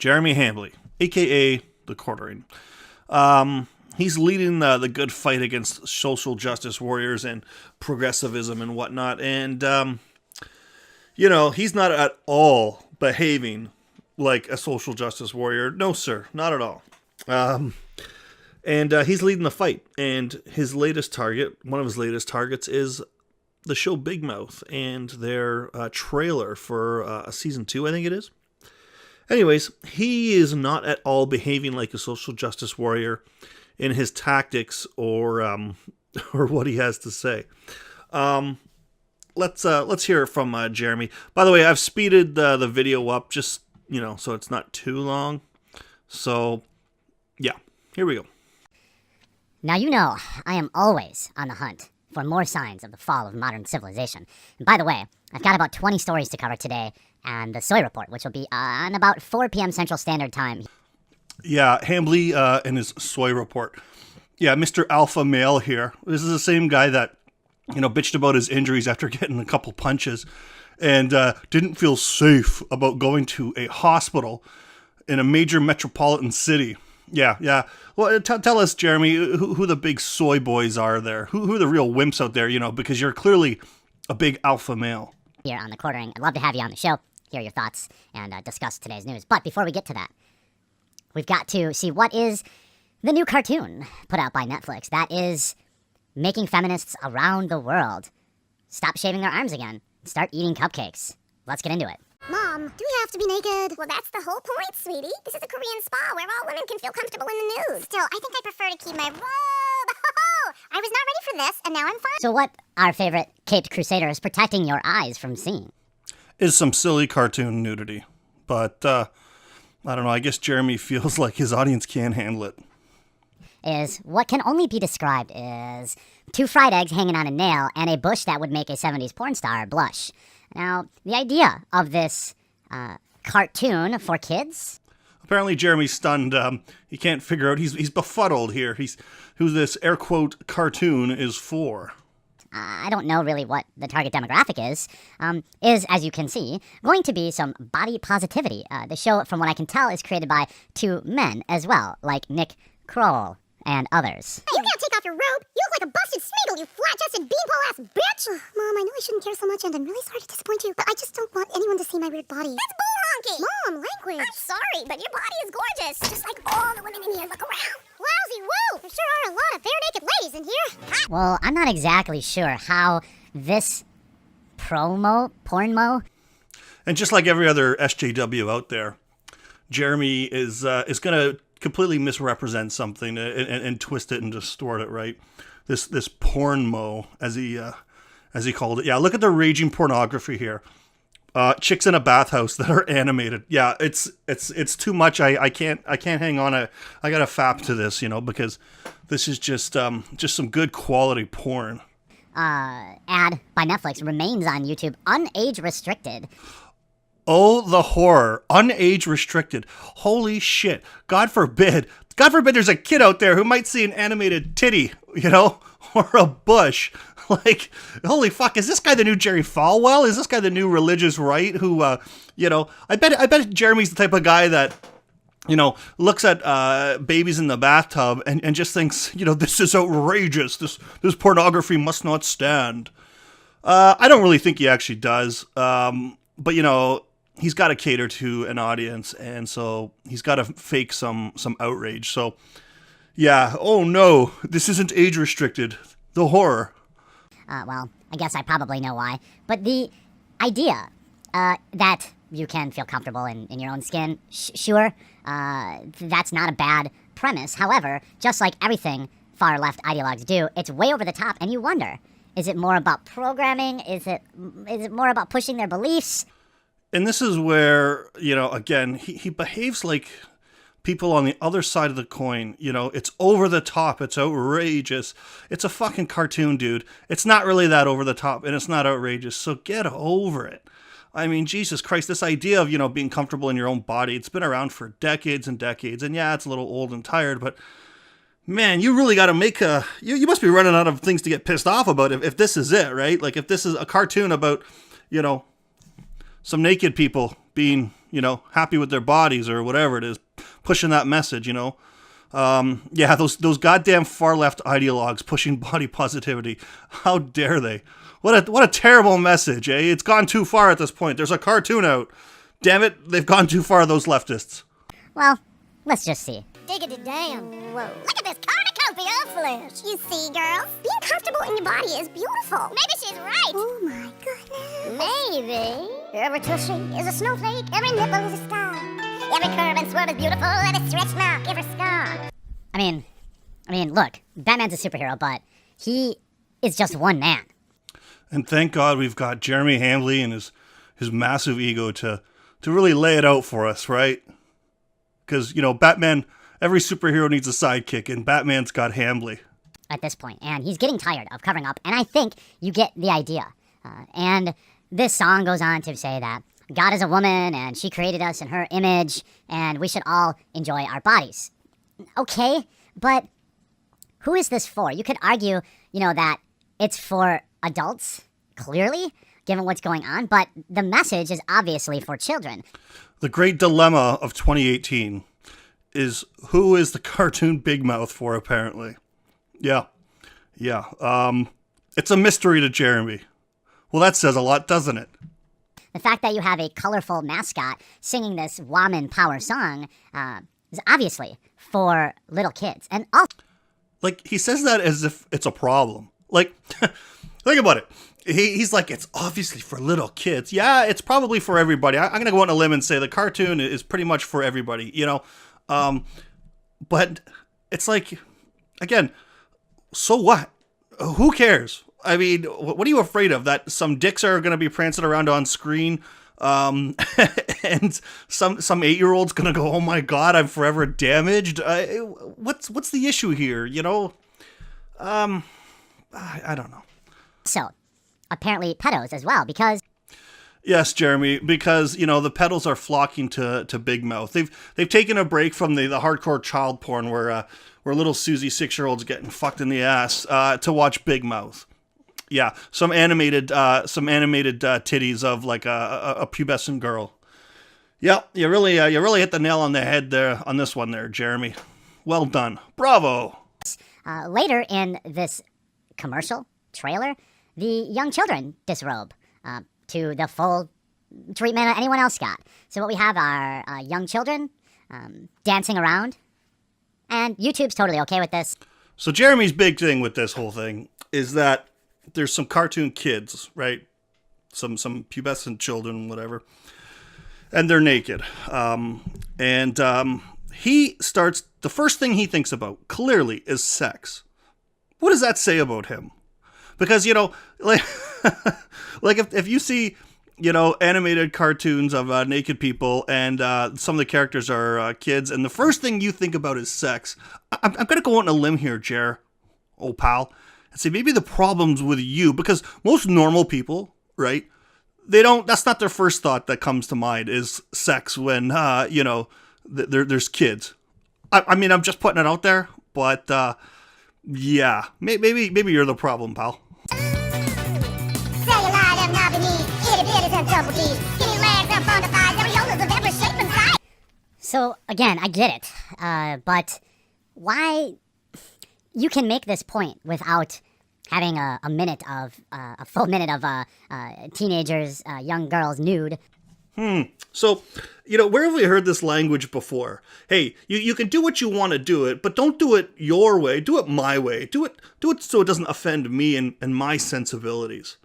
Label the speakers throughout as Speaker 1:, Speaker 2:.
Speaker 1: Jeremy Hambley, a.k.a. the Quartering. He's leading the good fight against social justice warriors and progressivism and whatnot. And, he's not at all behaving like a social justice warrior. No, sir, not at all. And he's leading the fight. And his latest target, one of his latest targets, is the show Big Mouth and their trailer for season 2, I think it is. Anyways, he is not at all behaving like a social justice warrior in his tactics or what he has to say. Let's hear it from Jeremy. By the way, I've speeded the video up just so it's not too long. So yeah, here we go.
Speaker 2: Now I am always on the hunt for more signs of the fall of modern civilization. And by the way, I've got about 20 stories to cover today, and the Soy Report, which will be on about 4 p.m. Central Standard Time.
Speaker 1: Yeah, Hambley and his Soy Report. Yeah, Mr. Alpha Male here. This is the same guy that, bitched about his injuries after getting a couple punches and didn't feel safe about going to a hospital in a major metropolitan city. Yeah. Well, tell us, Jeremy, who the big soy boys are there. Who are the real wimps out there, because you're clearly a big alpha male.
Speaker 2: Here on the Quartering, I'd love to have you on the show, hear your thoughts, and discuss today's news. But before we get to that, we've got to see what is the new cartoon put out by Netflix that is making feminists around the world stop shaving their arms again, start eating cupcakes. Let's get into it.
Speaker 3: Mom, do we have to be naked? Well, that's the whole point, sweetie. This is a Korean spa where all women can feel comfortable in the nude. Still, I think I prefer to keep my robe. I was not ready for this, and now I'm fine.
Speaker 2: So what our favorite caped crusader is protecting your eyes from seeing
Speaker 1: is some silly cartoon nudity. But, I don't know, I guess Jeremy feels like his audience can't handle it.
Speaker 2: Is what can only be described as 2 fried eggs hanging on a nail and a bush that would make a 70s porn star blush. Now, the idea of this cartoon for kids...
Speaker 1: Apparently Jeremy's stunned. He can't figure out. He's befuddled here. He's who this air quote cartoon is for.
Speaker 2: I don't know really what the target demographic is, as you can see, going to be some body positivity. The show, from what I can tell, is created by 2 men as well, like Nick Kroll and others.
Speaker 3: Hey, you can't take off your robe. You look like a busted Smeagol, you flat-chested beanpole-ass bitch. Mom, I know I shouldn't care so much, and I'm really sorry to disappoint you, but I just don't want anyone to see my weird body. That's bull honky! Mom, language. I'm sorry, but your body is gorgeous. Just like all the women in here. Look around. Lousy woo! There sure are a lot of bare-naked ladies in here.
Speaker 2: Well, I'm not exactly sure how this pornmo...
Speaker 1: And just like every other SJW out there, Jeremy is going to completely misrepresent something and twist it and distort it, right? This pornmo, as he called it. Yeah, look at the raging pornography here. Chicks in a bathhouse that are animated. Yeah, it's too much. I can't hang on. I got to fap to this, because this is just some good quality porn.
Speaker 2: Ad by Netflix remains on YouTube, unage restricted.
Speaker 1: Oh, the horror. Unage restricted. Holy shit. God forbid there's a kid out there who might see an animated titty, or a bush. Like, holy fuck, is this guy the new Jerry Falwell? Is this guy the new religious right who, I bet Jeremy's the type of guy that, looks at babies in the bathtub and just thinks, this is outrageous. This pornography must not stand. I don't really think he actually does. But, he's got to cater to an audience, and so he's got to fake some outrage. So, yeah, oh no, this isn't age restricted. The horror.
Speaker 2: Well, I guess I probably know why. But the idea that you can feel comfortable in your own skin, sure, that's not a bad premise. However, just like everything far-left ideologues do, it's way over the top, and you wonder, is it more about programming? Is it more about pushing their beliefs?
Speaker 1: And this is where, again, he behaves like people on the other side of the coin. It's over the top. It's outrageous. It's a fucking cartoon, dude. It's not really that over the top, and it's not outrageous. So get over it. I mean, Jesus Christ, this idea of, being comfortable in your own body, it's been around for decades and decades. And yeah, it's a little old and tired, but man, you really got to make you must be running out of things to get pissed off about if this is it, right? Like if this is a cartoon about, some naked people being, happy with their bodies or whatever it is, pushing that message, Yeah, those goddamn far left ideologues pushing body positivity. How dare they? What a terrible message, eh? It's gone too far at this point. There's a cartoon out. Damn it, they've gone too far, those leftists.
Speaker 2: Well, let's just see.
Speaker 3: Diggity damn. Whoa. Look at this cornucopia of flesh. You see, girls? Being comfortable in your body is beautiful. Maybe she's right. Oh my goodness. Maybe. Every tushy is a snowflake. Every nipple is a star. Every curve and swerve is beautiful. Every stretch mark, every scar.
Speaker 2: I mean, look, Batman's a superhero, but he is just one man.
Speaker 1: And thank God we've got Jeremy Hambley and his massive ego to really lay it out for us, right? Because, Batman, every superhero needs a sidekick, and Batman's got Hambley.
Speaker 2: At this point, and he's getting tired of covering up, and I think you get the idea. And this song goes on to say that God is a woman, and she created us in her image, and we should all enjoy our bodies. Okay, but who is this for? You could argue, that it's for adults, clearly, given what's going on, but the message is obviously for children.
Speaker 1: The great dilemma of 2018 is who is the cartoon Big Mouth for, apparently. Yeah. It's a mystery to Jeremy. Well, that says a lot, doesn't it?
Speaker 2: The fact that you have a colorful mascot singing this woman power song is obviously for little kids. And
Speaker 1: he says that as if it's a problem. Think about it. He's like, it's obviously for little kids. Yeah, it's probably for everybody. I'm going to go on a limb and say the cartoon is pretty much for everybody, But it's like, again, so what? Who cares? I mean, what are you afraid of? That some dicks are going to be prancing around on screen, and some 8-year-old's going to go, oh my God, I'm forever damaged. What's the issue here? I don't know.
Speaker 2: So, apparently pedos as well, because...
Speaker 1: Yes, Jeremy, because, the pedals are flocking to Big Mouth. They've taken a break from the hardcore child porn where little Susie 6-year-olds getting fucked in the ass to watch Big Mouth. Yeah, some animated titties of like a pubescent girl. Yeah, you really hit the nail on the head there on this one there, Jeremy. Well done. Bravo.
Speaker 2: Later in this commercial trailer, the young children disrobe to the full treatment that anyone else got. So what we have are young children dancing around, and YouTube's totally okay with this.
Speaker 1: So Jeremy's big thing with this whole thing is that there's some cartoon kids, right? Some pubescent children, whatever, and they're naked. He starts, the first thing he thinks about, clearly, is sex. What does that say about him? Because, if you see, animated cartoons of naked people and some of the characters are kids, and the first thing you think about is sex, I'm going to go on a limb here, Jer, old pal, and say maybe the problem's with you, because most normal people, right, that's not their first thought that comes to mind is sex when, there's kids. I mean, I'm just putting it out there, but, yeah, maybe you're the problem, pal.
Speaker 2: So, again, I get it, but why you can make this point without having a full minute of teenagers, young girls nude.
Speaker 1: So, where have we heard this language before? Hey, you can do what you want to do it, but don't do it your way. Do it my way. Do it so it doesn't offend me and my sensibilities.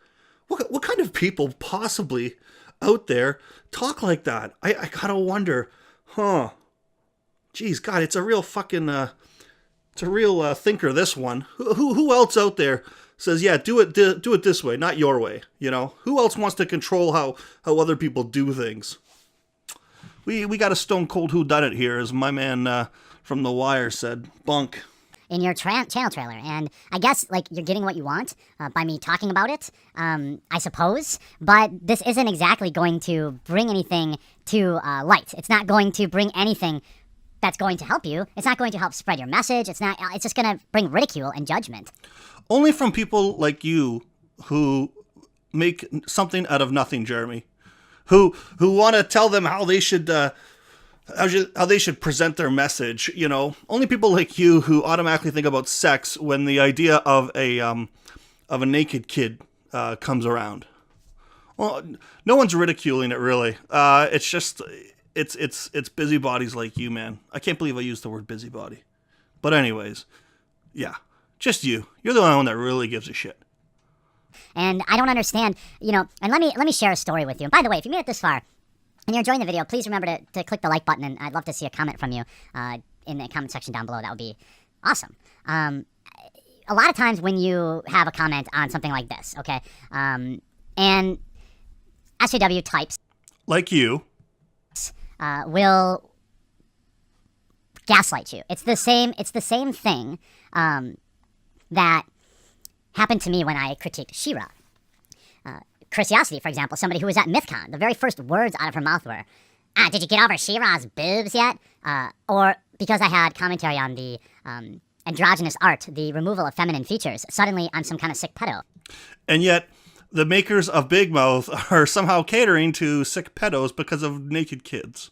Speaker 1: What kind of people possibly out there talk like that? I gotta wonder, huh? Geez, God, it's a real fucking, it's a real thinker, this one. Who else out there says, yeah, do it this way, not your way, Who else wants to control how other people do things? We got a stone cold whodunit here, as my man from The Wire said. Bunk.
Speaker 2: In your channel trailer, and I guess, you're getting what you want by me talking about it, I suppose, but this isn't exactly going to bring anything to light. It's not going to bring anything that's going to help you. It's not going to help spread your message. It's just going to bring ridicule and judgment.
Speaker 1: Only from people like you who make something out of nothing, Jeremy. who want to tell them how they should how they should present their message. You know, only people like you who automatically think about sex when the idea of a naked kid comes around. Well, no one's ridiculing it, really. It's just it's busybodies like you, man. I can't believe I used the word busybody. But anyways, yeah, just you. You're the only one that really gives a shit.
Speaker 2: And I don't understand, you know, and let me share a story with you. And by the way, if you made it this far and you're enjoying the video, please remember to click the like button, and I'd love to see a comment from you in the comment section down below. That would be awesome. A lot of times when you have a comment on something like this, okay, and SJW types
Speaker 1: like you
Speaker 2: will gaslight you. It's the same thing that happened to me when I critiqued She-Ra. Curiosity, for example, somebody who was at MythCon, the very first words out of her mouth were, did you get over She-Ra's boobs yet? Or because I had commentary on the androgynous art, the removal of feminine features, suddenly I'm some kind of sick pedo.
Speaker 1: And yet, the makers of Big Mouth are somehow catering to sick pedos because of naked kids.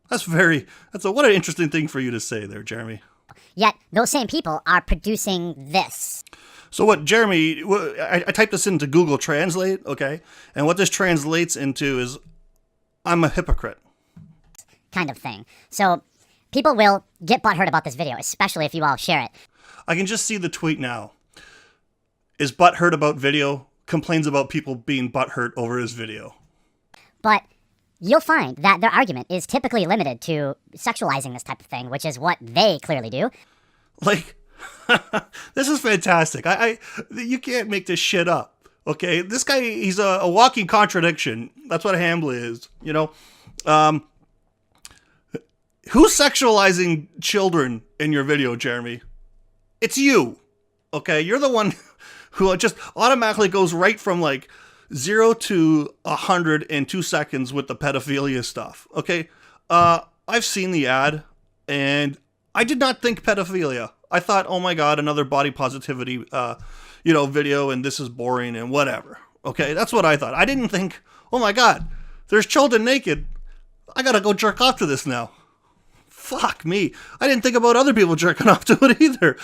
Speaker 1: What an interesting thing for you to say there, Jeremy.
Speaker 2: Yet, those same people are producing this.
Speaker 1: So what, Jeremy, I typed this into Google Translate, okay? And what this translates into is, I'm a hypocrite.
Speaker 2: Kind of thing. So, people will get butthurt about this video, especially if you all share it.
Speaker 1: I can just see the tweet now. Is butthurt about video, complains about people being butthurt over his video.
Speaker 2: But you'll find that their argument is typically limited to sexualizing this type of thing, which is what they clearly do.
Speaker 1: Like, this is fantastic. You can't make this shit up, okay? This guy, he's a walking contradiction. That's what Hambly is, you know? Who's sexualizing children in your video, Jeremy? It's you, okay? You're the one who just automatically goes right from like 0 to 100 in 2 seconds with the pedophilia stuff, okay? I've seen the ad, and I did not think pedophilia. I thought, oh my God, another body positivity, video, and this is boring and whatever. Okay, that's what I thought. I didn't think, oh my God, there's children naked. I gotta go jerk off to this now. Fuck me. I didn't think about other people jerking off to it either.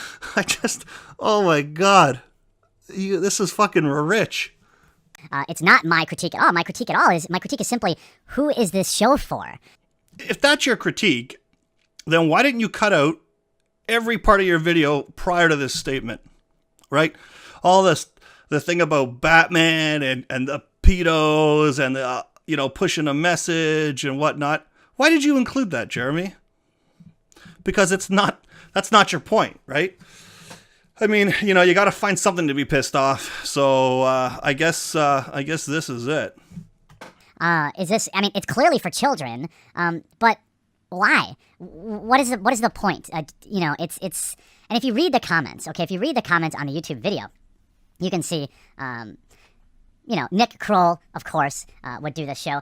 Speaker 1: Oh my God. This is fucking rich.
Speaker 2: It's not my critique at all. My critique is simply, who is this show for?
Speaker 1: If that's your critique, then why didn't you cut out every part of your video prior to this statement, right? All this, the thing about Batman and the pedos and the, pushing a message and whatnot. Why did you include that, Jeremy? Because that's not your point, right? I mean, you got to find something to be pissed off. So I guess this is it.
Speaker 2: It's clearly for children, but why? What is the point? It's and if you read the comments, okay, if you read the comments on the YouTube video, you can see, Nick Kroll, of course, would do this show.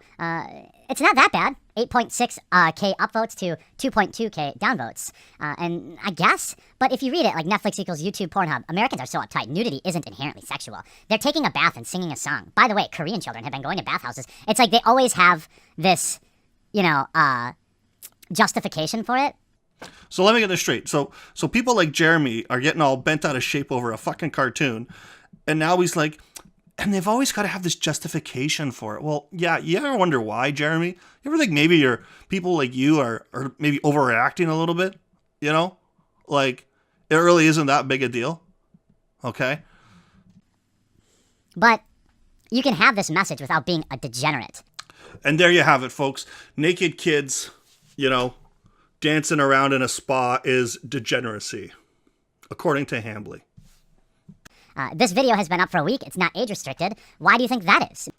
Speaker 2: It's not that bad. 8.6K upvotes to 2.2K downvotes. And I guess, but if you read it, like Netflix equals YouTube Pornhub, Americans are so uptight. Nudity isn't inherently sexual. They're taking a bath and singing a song. By the way, Korean children have been going to bathhouses. It's like they always have this, justification for it.
Speaker 1: So let me get this straight. So people like Jeremy are getting all bent out of shape over a fucking cartoon. And now he's like, and they've always got to have this justification for it. Well, yeah, you ever wonder why, Jeremy? You ever think maybe people like you are maybe overreacting a little bit? Like, it really isn't that big a deal. Okay?
Speaker 2: But you can have this message without being a degenerate.
Speaker 1: And there you have it, folks. Naked kids, dancing around in a spa is degeneracy, according to Hambly.
Speaker 2: This video has been up for a week. It's not age restricted. Why do you think that is?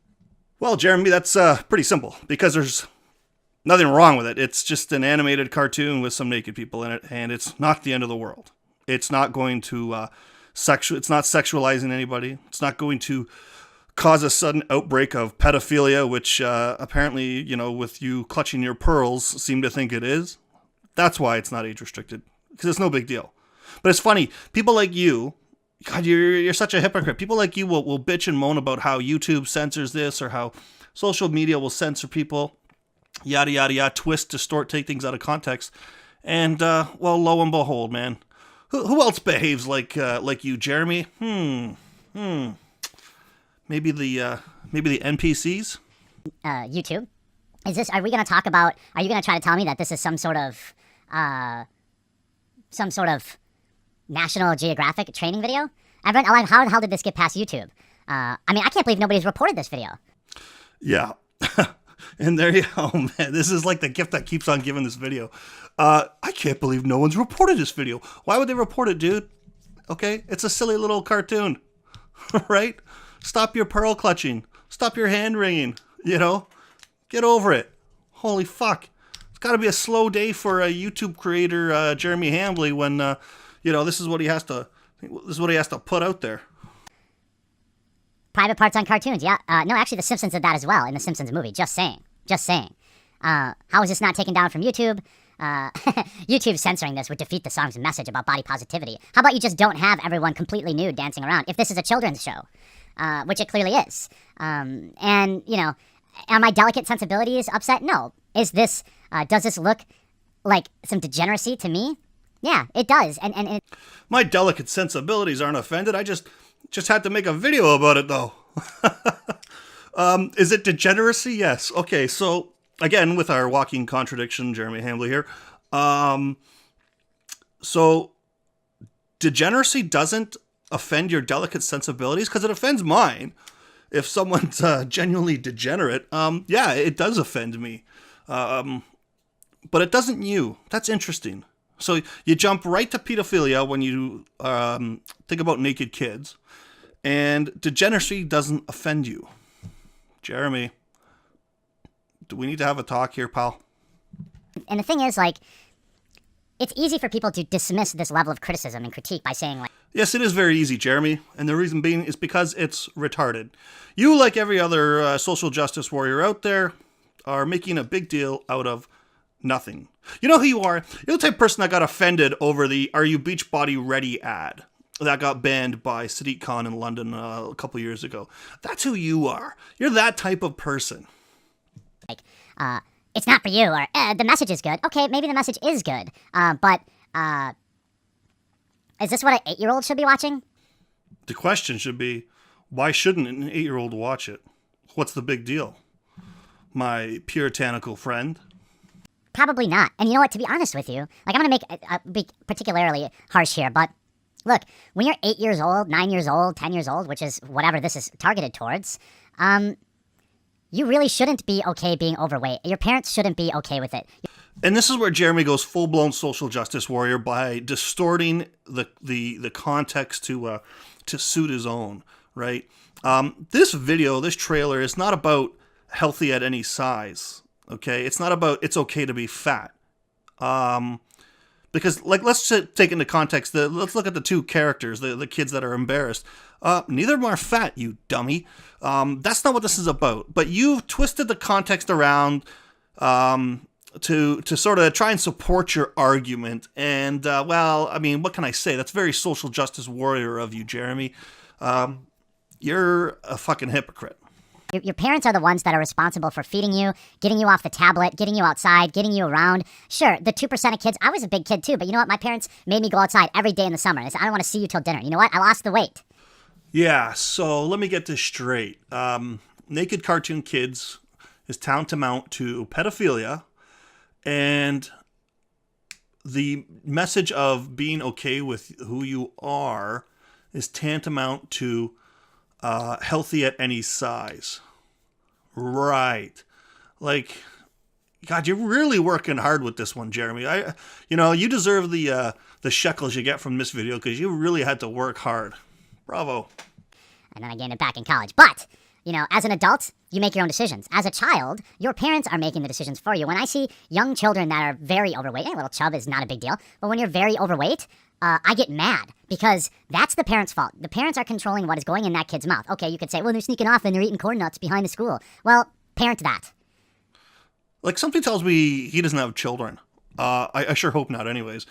Speaker 1: Well, Jeremy, that's pretty simple, because there's nothing wrong with it. It's just an animated cartoon with some naked people in it, and it's not the end of the world. It's not going to it's not sexualizing anybody. It's not going to cause a sudden outbreak of pedophilia, which apparently, with you clutching your pearls, seem to think it is. That's why it's not age restricted, because it's no big deal. But it's funny, people like you, God, you're such a hypocrite. People like you will bitch and moan about how YouTube censors this, or how social media will censor people, yada, yada, yada, twist, distort, take things out of context. And, well, lo and behold, man, who else behaves like you, Jeremy? Maybe the NPCs?
Speaker 2: YouTube. Are we going to talk about, are you going to try to tell me that this is some sort of National Geographic training video? Everyone, how the hell did this get past YouTube? I mean, I can't believe nobody's reported this video.
Speaker 1: Yeah. And there you go, man. This is like the gift that keeps on giving this video. I can't believe no one's reported this video. Why would they report it, dude? Okay? It's a silly little cartoon. Right? Stop your pearl clutching. Stop your hand wringing. You know? Get over it. Holy fuck. It's got to be a slow day for a YouTube creator, Jeremy Hambley, when, this is what he has to put out there.
Speaker 2: Private parts on cartoons, yeah. No, actually, The Simpsons did that as well in The Simpsons movie. Just saying. How is this not taken down from YouTube? YouTube censoring this would defeat the song's message about body positivity. How about you just don't have everyone completely nude dancing around if this is a children's show, which it clearly is. And, are my delicate sensibilities upset? No. Does this look like some degeneracy to me? Yeah, it does. And
Speaker 1: my delicate sensibilities aren't offended. I just had to make a video about it, though. Is it degeneracy? Yes. Okay, so again, with our walking contradiction, Jeremy Hambley here. So degeneracy doesn't offend your delicate sensibilities, because it offends mine. If someone's genuinely degenerate, yeah, it does offend me. But it doesn't you. That's interesting. So you jump right to pedophilia when you think about naked kids, and degeneracy doesn't offend you. Jeremy, do we need to have a talk here, pal?
Speaker 2: And the thing is, it's easy for people to dismiss this level of criticism and critique by saying,
Speaker 1: yes, it is very easy, Jeremy. And the reason being is because it's retarded. You, like every other social justice warrior out there, are making a big deal out of nothing. You know who you are? You're the type of person that got offended over the "Are you beach body ready" ad that got banned by Sadiq Khan in London a couple years ago. That's who you are. You're that type of person.
Speaker 2: It's not for you, or the message is good. Okay, maybe the message is good, but is this what an 8-year-old should be watching?
Speaker 1: The question should be, why shouldn't an 8-year-old watch it? What's the big deal, my puritanical friend?
Speaker 2: Probably not. And you know what? To be honest with you, I'm going to be particularly harsh here, but look, when you're 8 years old, 9 years old, 10 years old, which is whatever this is targeted towards, you really shouldn't be okay being overweight. Your parents shouldn't be okay with it.
Speaker 1: And this is where Jeremy goes full-blown social justice warrior by distorting the context to suit his own, right? This video, this trailer, is not about healthy at any size. Okay, it's not about it's okay to be fat. Because, let's take into context, let's look at the two characters, the kids that are embarrassed. Neither of them are fat, you dummy. That's not what this is about. But you've twisted the context around to sort of try and support your argument. And, what can I say? That's very social justice warrior of you, Jeremy. You're a fucking hypocrite.
Speaker 2: Your parents are the ones that are responsible for feeding you, getting you off the tablet, getting you outside, getting you around. Sure, the 2% of kids, I was a big kid too, but you know what? My parents made me go outside every day in the summer. They said, I don't want to see you till dinner. You know what? I lost the weight.
Speaker 1: Yeah, so let me get this straight. Naked cartoon kids is tantamount to pedophilia, and the message of being okay with who you are is tantamount to healthy at any size. Right. God, you're really working hard with this one, Jeremy. You deserve the shekels you get from this video, because you really had to work hard. Bravo.
Speaker 2: And then I gained it back in college. But, as an adult, you make your own decisions. As a child, your parents are making the decisions for you. When I see young children that are very overweight, a little chub is not a big deal, but when you're very overweight, I get mad, because that's the parents' fault. The parents are controlling what is going in that kid's mouth. Okay, you could say, well, they're sneaking off and they're eating corn nuts behind the school. Well, parent that.
Speaker 1: Something tells me he doesn't have children. I sure hope not anyways.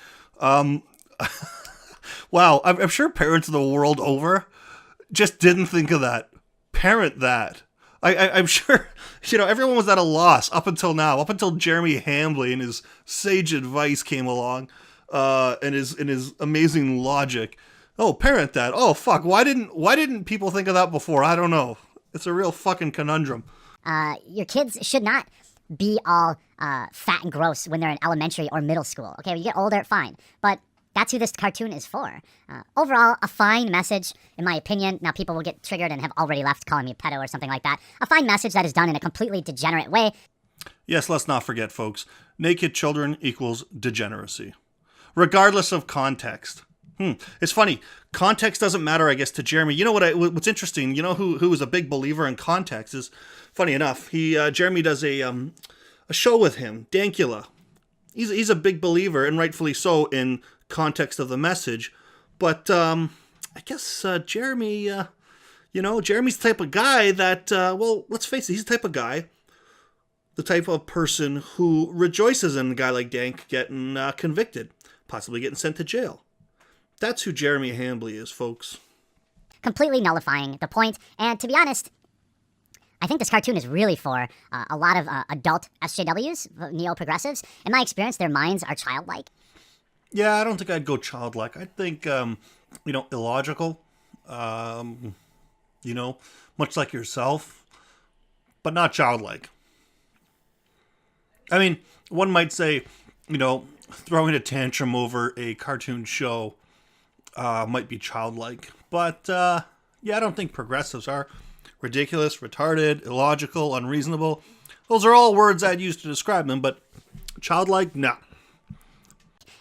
Speaker 1: Wow, I'm sure parents the world over just didn't think of that. Parent that. I'm sure, everyone was at a loss up until now, up until Jeremy Hambley and his sage advice came along, and his amazing logic. Oh, parent that. Oh, fuck. Why didn't people think of that before? I don't know. It's a real fucking conundrum.
Speaker 2: Your kids should not be all fat and gross when they're in elementary or middle school. Okay, when you get older, fine. But that's who this cartoon is for. Overall, a fine message, in my opinion. Now, people will get triggered and have already left calling me a pedo or something like that. A fine message that is done in a completely degenerate way.
Speaker 1: Yes, let's not forget, folks. Naked children equals degeneracy, regardless of context. It's funny. Context doesn't matter, I guess, to Jeremy. You know what's interesting? You know who is a big believer in context is, funny enough, Jeremy does a show with him, Dankula. He's a big believer, and rightfully so, in context of the message. But I guess Jeremy, Jeremy's the type of guy that, well, let's face it, he's the type of guy, the type of person who rejoices in a guy like Dank getting convicted, possibly getting sent to jail. That's who Jeremy Hambley is, folks.
Speaker 2: Completely nullifying the point. And to be honest, I think this cartoon is really for a lot of adult SJWs, neo-progressives. In my experience, their minds are childlike.
Speaker 1: Yeah, I don't think I'd go childlike. I'd think, illogical. Much like yourself, but not childlike. I mean, one might say, throwing a tantrum over a cartoon show might be childlike. But, I don't think progressives are. Ridiculous, retarded, illogical, unreasonable. Those are all words I'd use to describe them, but childlike, no.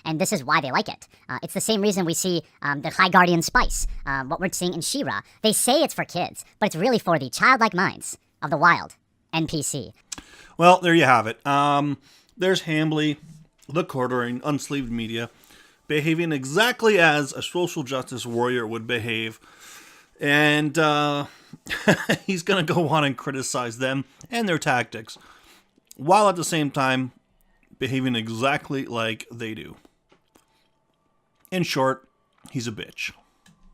Speaker 2: And this is why they like it. It's the same reason we see the High Guardian Spice, what we're seeing in She-Ra. They say it's for kids, but it's really for the childlike minds of the wild NPC.
Speaker 1: Well, there you have it. There's Hambley, the Quartering, unsleeved media, behaving exactly as a social justice warrior would behave. And he's going to go on and criticize them and their tactics, while at the same time behaving exactly like they do. In short, he's a bitch.